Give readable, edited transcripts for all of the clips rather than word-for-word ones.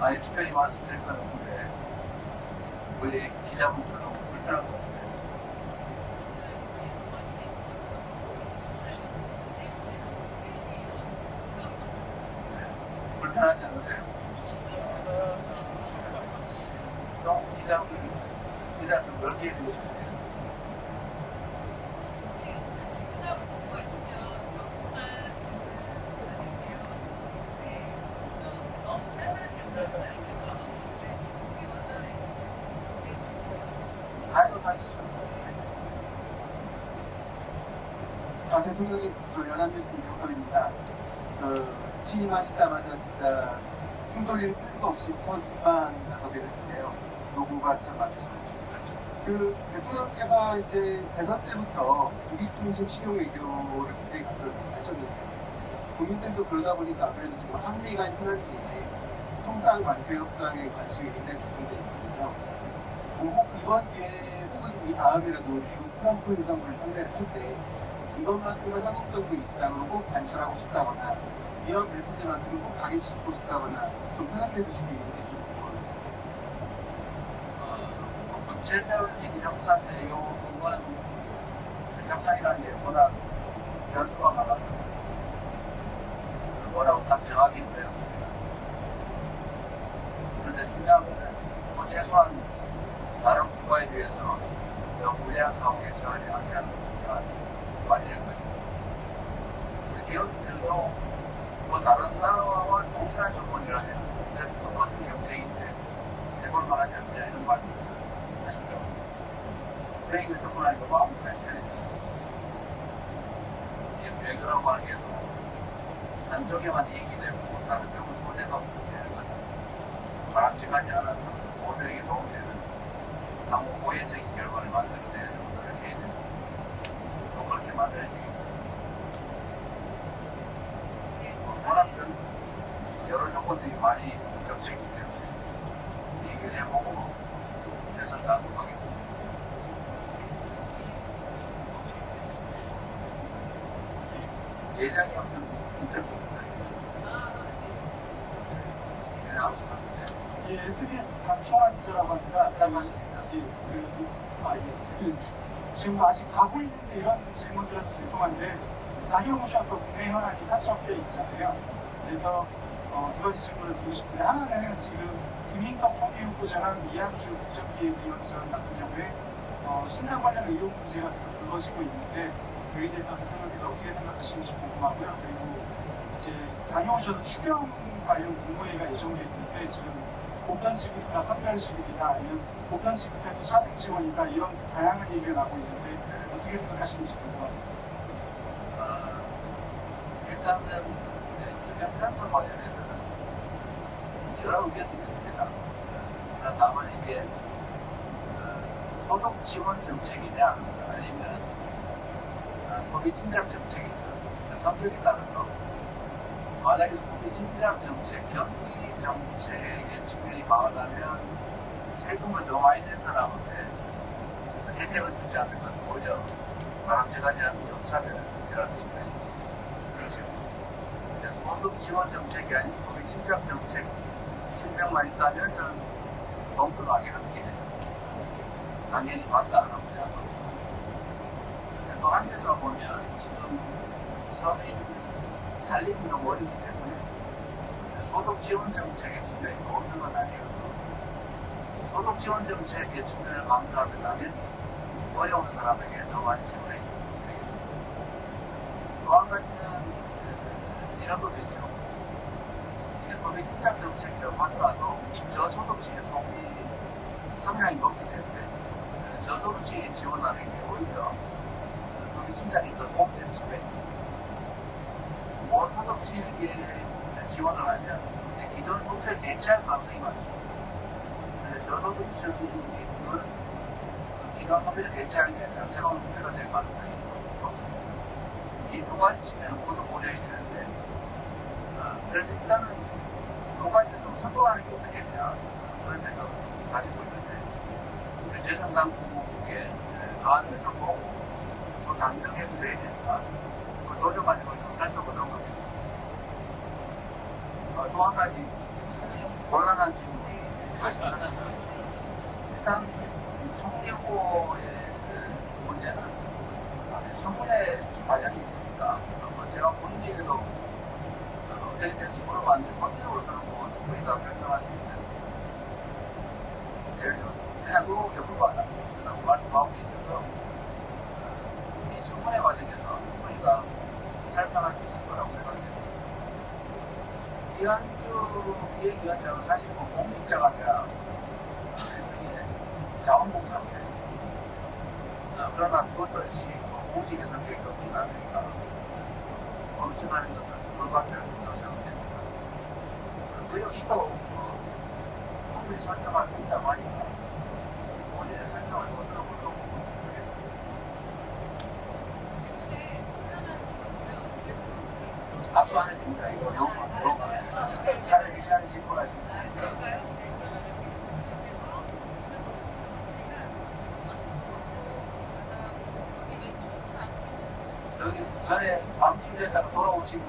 아니, 특별히 말씀드릴 건 없는데, 우리 기자분들은 너무 불편한 것 같아요. 불편하지 않으세요? 좀 기자들 넓게 해주시면 대통령님, 저 연합뉴스 이용섭입니다. 취임하시자마자 진짜 숨 돌리는 틈도 없이 첫 순방이 나서게 됐는데요. 노고가 참 많으시죠. 대통령께서 이제 대선 때부터 국익 중심 실용 외교를 굉장히 하셨는데, 국민들도 그러다 보니까 아무래도 지금 한미 간 현안지에 통상 관세 협상에 관심이 굉장히 집중되어 있거든요. 혹 이번 기회에 혹은 이 다음이라도 미국 트럼프 행정부를 상대를 할 때 이것만큼은 한국 정부 입장으로 꼭 관철하고 싶다거나 이런 메시지만큼은 꼭 가기시키고 싶다거나 좀 생각해 주시기 위해서 구체적인 협상 내용은 협상이라는 게 워낙 변수가 많아서 뭐라고 딱 정하기는 어렵습니다. 그런데 중요한 것은 최소한 다른 국가에 비해서 너무 무리한 상황에 처하지 않게 하는 게 중요한 과제인 것입니다. 우리 기업들도 다른 나라와 동일한 조건이라면 어차피 똑같은 경쟁인데 해볼 만하지 않냐 이런 말씀을 하시더라고요. 그 얘기를 듣고 나니까 마음이 편해졌어요. 왜 그러고 하는 게 한쪽에만 이익이 되고 다른 쪽은 손해가 없게 되는 것은 바람직하지 않아서 모두에게 도움이 되는 상호 고해적인 결과를 만들어내는 것들을 해야 됩니다. 또 그렇게 만들어야 되겠습니다. 워낙 여러 조건들이 많이 겹쳐있기 때문에 얘기를 해보고 최선 다하도록 하겠습니다. 예정이 없는 인터뷰입니다. 네, absolutely. 예, SBS 강청환 기자라고 합니다. 지금 아직 가고 있는데 이런 질문들에서 죄송한데 다녀오셔서 국내 현안이 산적되어 있잖아요. 그래서 두 가지 질문을 드리고 싶은데, 하나는 지금 김인덕 총리 후보자랑 이한주 국정기획위원장 같은 경우에 신상 관련 의혹 문제가 계속 불거지고 있는데 여기에 대해서 대통령께서 어떻게 생각하시는지 궁금하고요. 그리고 이제 다녀오셔서 추경 관련 국무회의가 예정되어 있는데 지금 보편 지급이다, 선별 지급이다, 아니면 보편 지급에 또 차등 지원이다, 이런 다양한 얘기가 나오고 있는데 어떻게 생각하시는지 궁금합니다. 일단은 추경 편성 관련해서는 여러 의견이 있습니다. 다만 이게 소득 지원 정책이냐 아니면 소비 진작 정책이냐 그 성격에 따라서 만약에 소비 진작 정책, 경기 정책의 측면이 강하다면 세금을 더 많이 낸 사람한테 혜택을 주지 않는 것은 오히려 바람직하지 않은 역차별이라는 입장입니다. 그래서 소득 지원 정책이 아닌 소비 진작 정책 신명만 있다면 저는 동등하게 함께 당연히 맞다 안 합니다. 또 한편으로 보면 지금 서민 살림이 너무 어렵기 때문에 소득 지원 정책의 측면이 없는 건 아니어서 소득 지원 정책의 측면을 강조하면 어려운 사람에게 더 많이 지원해 주니다. 또 한 가지는 이런 것도 있죠. 이게 소비 진작 정책이라고 하더라도 저소득층의 소비 성향이 높기 때문에 저소득층에 지원하는 게 오히려 소비 진작이 더 도움될 수가 있습니다. 고소득층에게 지원을 하면 기존 소비를 대체할 가능성이 많죠. 저소득층이 기존 소비를 대체하는 게 아니라 새로운 소비가 될 가능성이 높습니다. 이 두 가지 측면을 모두 고려해야 되는데, 그래서 일단은 두 가지를 좀 선도하는 게 어떻겠냐 그런 생각을 가지고 있는데, 우리 재정당국에 안을 좀 보고 또 당정해도 돼야 되니까 그 조정가지고 좀 살펴보도록 하겠습니다. 또 한 가지 곤란한 질문 하시면 일단 청계고의 그 문제는 청문회 과정이 있으니까 제가 본인에게도 어떻게 될지 물어봤는데 본인으로서는 뭐 충분히 다 설명할 수 있는 예를 들어 해고 여부가라고 말씀하고 계셔서 이 청문회 과정에서 충분히 다 설명할 수 있을 거라고 생각합니다. 이한주 기획위원장은 사실 뭐 공직자가 아니라 일종의 자원봉사인데 그러나 그것도 역시 공직의 성격이 없지 않으니까 검증하는 것은 불가피할 것이라고 생각됩니다. 그 역시도 충분히 설명할 수 있다고 하니까 본인의 설명을 못 들어보려고 하겠습니다. 박수 안 해줍니다. 이거 너무 차라리 시간이 10분 하십니다. 저기 전에 방수대에다가 돌아오신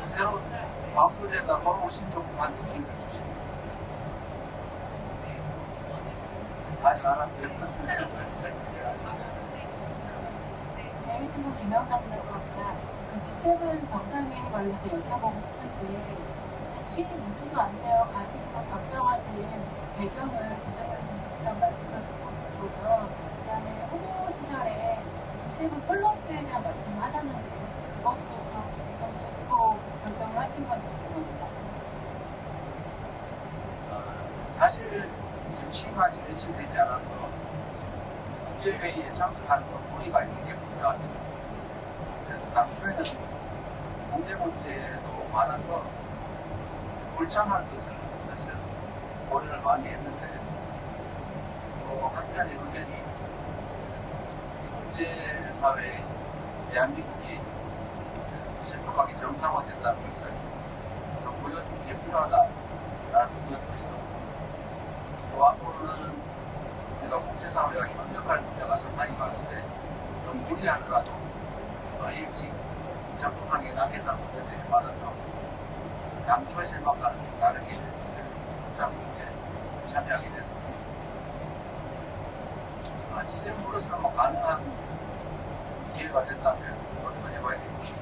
새로 방수대에다가 돌아오신 조금만 느낌을 주십니다. 아직 안 왔어요. 네, 신문 김영상이라고 합니다. G7 정상회의 관련해서 여쭤보고 싶은데 취임 2주도 안 되어 가시고 결정하신 배경을 부장님 직접 말씀을 듣고 싶고요. 그 다음에 후보 시절에 G7 플러스에 대한 말씀을 하셨는데 혹시 그것에 대해서 염두에 두고 결정을 하신 건지 궁금합니다. 사실 지금 취임한 지 며칠 되지 않아서 국제회의에 참석하는 건 무리가 있는 게 분명하죠. 그래서 당초에는 경제 문제도 많아서 불참할 것을 사실은 고려를 많이 했는데 또 한편의 의견이 국제사회에 대한민국이 신속하게 정상화된다는 것을 좀 보여주는 게 필요하다라는 의견도 있었고 또 앞으로는 우리가 국제사회와 협력할 문제가 상당히 많은데 좀 무리하더라도 일찍 접촉하는 게 낫겠다는 의견들이 많아서 당초의 생각과는 좀 다르게 부상스럽게 참여하게 됐습니다. G7 플러스는 뭐 가능한 기회가 된다면 어떻게 해봐야 되겠죠?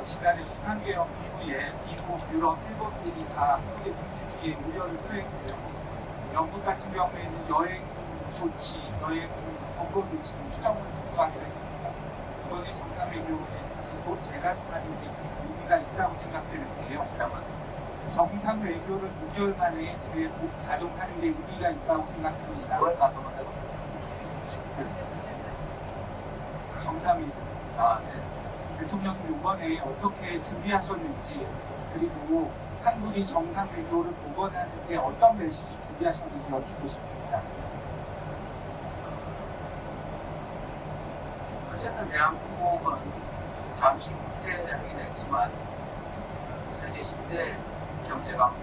지난해 비상계엄 이후에 미국, 유럽, 일본들이 다 한국의 민주주의에 우려를 표했고요. 영국 같은 경우에는 여행 조치, 여행 검거 조치를 수정을 요구하기로 했습니다. 이번에 정상회의를 지고 제가 하는 게 의미가 있다고 생각되는데요. 정상 외교를 6개월 만에 가동하는 게 의미가 있다고 생각합니다. 그걸 가동한다고? 정상회의. 네. 대통령님 이번에 어떻게 준비하셨는지 그리고 한국이 정상 외교를 복원하는 데 어떤 메시지 준비하셨는지 여쭙고 싶습니다. 어쨌든 대한민국은 잠시 국제하긴 했지만 세계 10대 경제강국,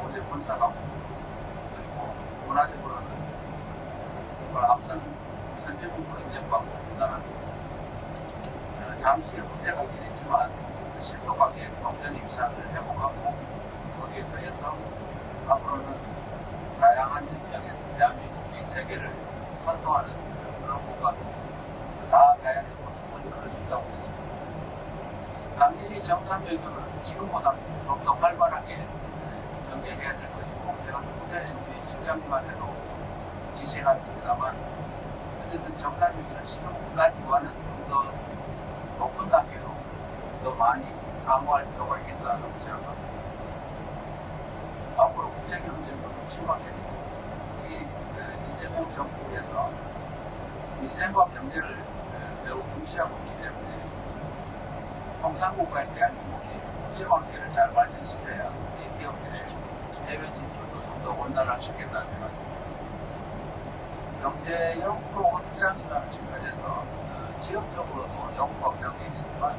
고대 군사강국 그리고 문화적으로는 정말 앞선 선진국으로 인정받고 있다는 잠시 문제가 있긴 했지만 실속하게 경제의 위상을 회복하고 거기에 더해서 앞으로는 다양한 전쟁에서 대한민국이 세계를 선도하는 그런 국가로 다 가야 되고 충분히 그럴 수 있다고 있습니다. 당연히 정상외교는 지금보다 좀 더 활발하게 전개해야 될 것이고 제가 조금 전에 실장님한테도 지시해놨습니다만 어쨌든 정상외교를 지금까지와는 좀 더 높은 단계로 더 많이 강화할 필요가 있겠다고 생각합니다. 앞으로 국제경제도 심각해지고 특히 이재명 정부에서 민생과 경제를 매우 중시하고 있기 때문에 통상국가인 대한민국이 국제관계를 잘 발전시켜야 우리 기업들의 해외 진출도 좀 더 원활화시키겠다는 생각입니다. 경제연구 확장이라는 측면에서 지역적으로도 연구 확장이 되지만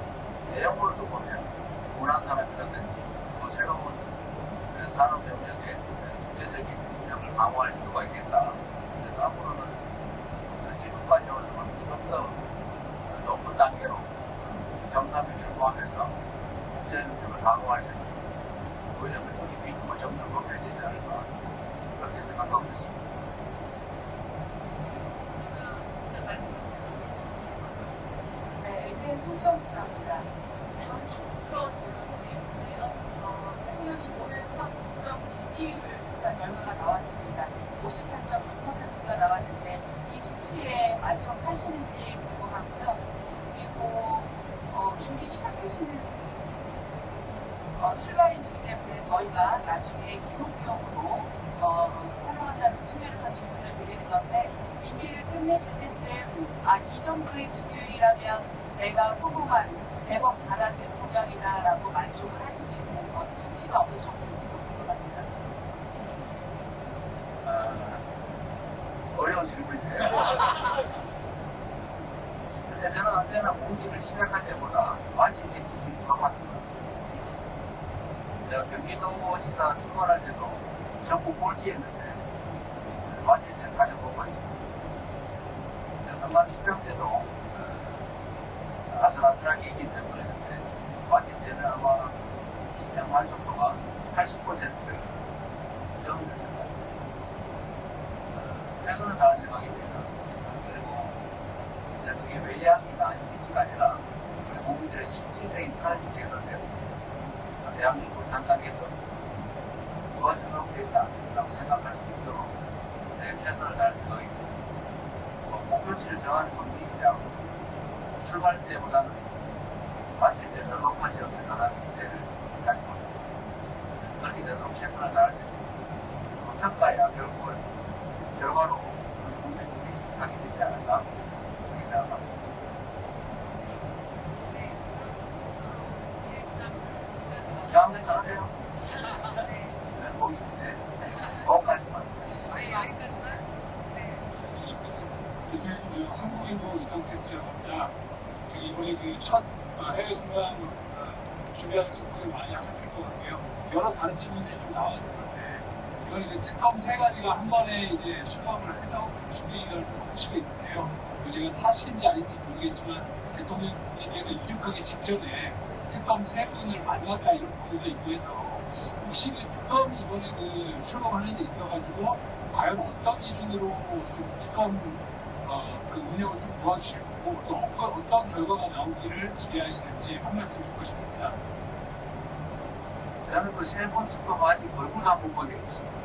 내용으로도 보면 문화산업이라든지 또 새로운 산업 영역의 국제적인 경쟁을 강화할 필요가 있겠다. 그래서 앞으로는 지금까지는 좀 더 높은 단계로 경사명을 포함해서 국제협력을 강화할 생각, 오히려 그쪽이 비중을 좀 더 높여야 되지 않을까 그렇게 생각하고 있습니다. 네, 에드엔 송정기자입니다. 저는 쑥스러운 질문이에요. 대통령이 오늘 첫 국정 지지율 조사 결과가 나왔습니다. 58.6%가 나왔는데 이 수치에 만족하시는지 궁금하고요. 그리고 임기 시작하시는 출발이시기 때문에 저희가 나중에 기록용으로 활용한다는 측면에서 질문을 드리는 건데 임기를 끝내실 때쯤 이 정도의 지지율이라면 내가 성공한 제법 잘한 대통령이다라고 만족을 하실 수 있는 수치가 어느 정도인지도 궁금합니다. 어려운 질문인데요. 근데 저는 언제나 공직을 시작할 때보다 완식된 지지율이 높았던 것 같습니다. 제가 경기도지사 출마할 때도 전국 꼴찌였는데 마실 때는 가장 높았죠. 선관 시장 때도 아슬아슬하게 있기 때문에 마실 때는 아마 시장 만족도가 80% 정도 됩니다. 최선을 다할 생각입니다. 그리고 그게 외양이나 이미지가 아니라 우리 국민들의 실질적인 삶이 개선되고 대한민국 단단해도 무엇을 하고 있다라고 생각할 수 있도록 최선을 다할 생각입니다. 목표치를 정하는 건비입니다. 출발 때보다는 마실 때 더 높아졌으면 하는 기대를 가지고 있습니다. 그렇게 되도록 최선을 다할 생각입니다. 평가야 결국은 결과로 우리 국민들이 하게 되지 않을까 그렇게 생각합니다. 다음에 가세요. 거기인데 거기까지만. 대통령님, 한국인도 이성 팬티라고 합니다. 이번에 첫 해외 순방 준비하셔서 고생 많이 하셨을 것 같고요. 여러 다른 질문들이 좀 나왔을 건데, 이번에 특검 3가지가 한 번에 이제 출범을 해서 준비를 좀 하시고 있는데요. 제가 사실인지 아닌지 모르겠지만, 대통령님께서 이륙하기 직전에 특검 3분을 만났다 이런 보도도 있고 해서, 혹시 특검 이번에 출범하는 데 있어가지고, 과연 어떤 기준으로 좀 특검 운영을 좀 도와주실 거고 또 어떤 결과가 나오기를 기대하시는지 한 말씀 듣고 싶습니다. 저는 그 3번 특검 아직 얼굴도 한 번 본 게 없습니다.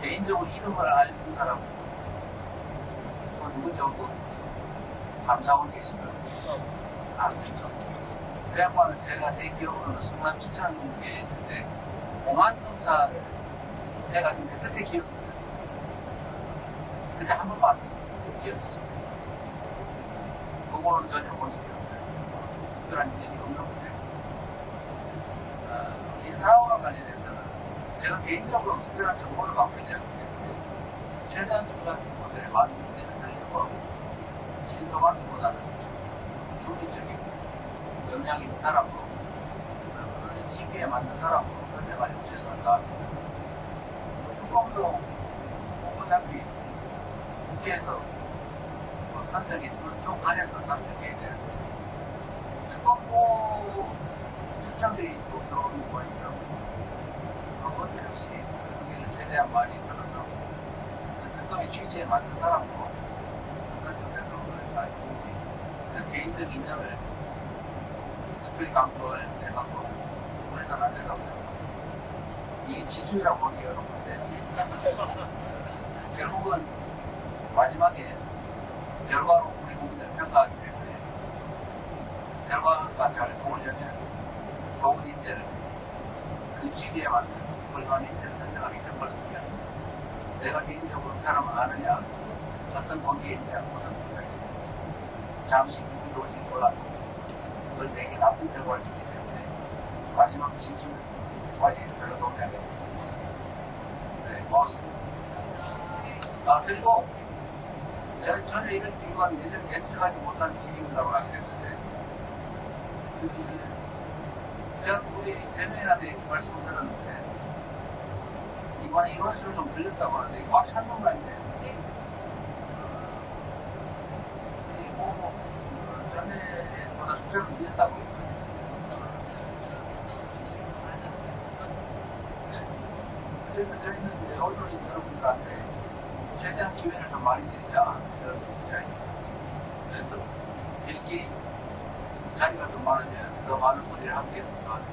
개인적으로 이름을 알는 사람은 누군지 감사원 계시더라고요. 그 양반은 제가 제 기억으로는 성남시청에 있을 때 공안검사를 해가지고 그때 기억이 있어요. 그때 한 번 봤던 기억이 있습니다. 그거는 전혀 보니까 특별한 일이 없는데 인사와 관련해서는 제가 개인적으로 특별한 정보를 갖고 있지 않기 때문에 최대한 중간 정보들에 많은 문제를 하려고 신속하기보다는 중립적이고 역량 있는 사람으로 그런 시기에 맞는 사람으로 설명하려고 최선을 다합니다. 특검도 어차피 국회에서 선정해 주는 쪽 안에서 선정해야 되는데 특검도 출장들이 또 들어오는 거니까 그것 역시 의견을 최대한 많이 들어서 특검의 취지에 맞는 사람으로 선정되도록 알고 있습니다. 개인적 인연을 특별히 강조할 생각도 해서는 안 된다고 생각합니다. 이게 지주라고 보기 어려운데 결국은 마지막에 결과로 우리 국민들을 평가하기 때문에 결과가 잘 나오려면 좋은 인재를 그 취지에 맞는 훌륭한 인재를 선정하기 정말 중요합니다. 내가 개인적으로 그 사람을 아느냐 어떤 관계이냐 우선 생각했습니다. 잠시 기분 좋을지 몰라도 그건 내게 나쁜 결과를 주기 때문에 마지막 지주 관리를 별로 도움이 안 됩니다. 네, 고맙습니다. 그리고 제가 전혀 이런 이건 예측하지 못한 질문이라고 하게 됐는데 제가 우리 대면한테 말씀을 드렸는데 이번에 이런 식으로 좀 들렸다고 하는데 꽉 찬 건가 있네요. 그리고 전에 주제를 이겼다고. 그래서 저희는 이제 언론인 여러분들한테 최대한 기회를 좀 많이 드리자 이런 입장입니다. 그래서 비행기 자리가 좀 많으면 더 많은 분들이 함께 했으면 좋겠어요.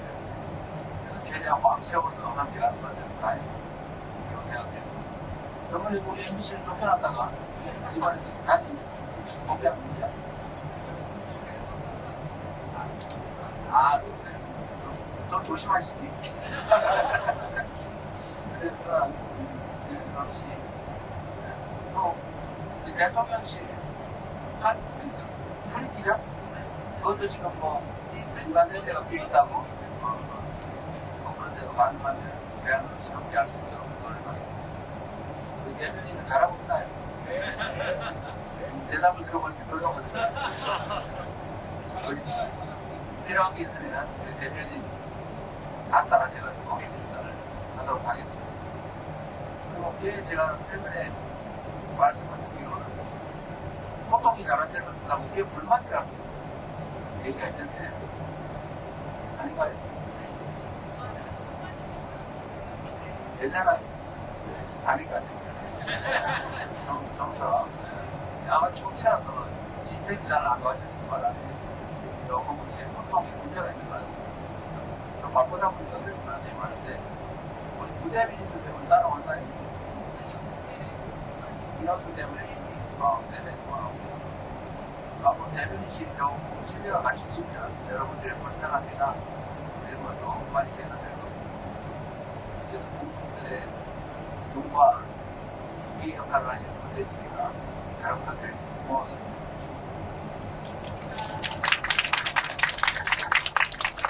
그래서 최대한 꽉 채워서 함께 가는 것 같아서 다행이라고 생각해요. 저번에 우리 MBC를 쫓겨났다가 이번에 다시 복귀합니다. 글쎄요. 좀 조심하시지. 어쨌든, 역시, 또, 대통령실 출입기자? 그것도 지금 뭐, 중간될 때가 꽤 있다고, 그런 데도 가능하면 제한 없이 함께 할 수 있도록 노력하겠습니다. 우리 대변인은 잘하고 있나요? 대답을 들어보니까 별로거든요. 필요한 게 있으면 우리 대표님 안따라셔가지고 일단을 하도록 하겠습니다. 그리고 제가 최근에 말씀을 듣기로는 소통이 잘안 되는 그게 불만이라고 얘기가 있던데 아닌가요? 괜찮아요? 아닌가요? 점차 아마 초기라서 시스템이 잘 안 도와주시는 바람에 조금 이게 소통에 문제가 있는 것 같습니다. 좀 바꾸다 보니까 그랬으면 안 되는 말인데 우리 부대변인들 때문에 따라온다니 인원수 때문에 대변인 원하고 앞으로 대변인실이 좀 체제가 갖춰지면 여러분들의 불편함이나 이런 것도 많이 개선될 겁니다. 이제는 국민들의 눈과 이 역할을 하시는 분들이니까 잘 부탁드립니다. 고맙습니다.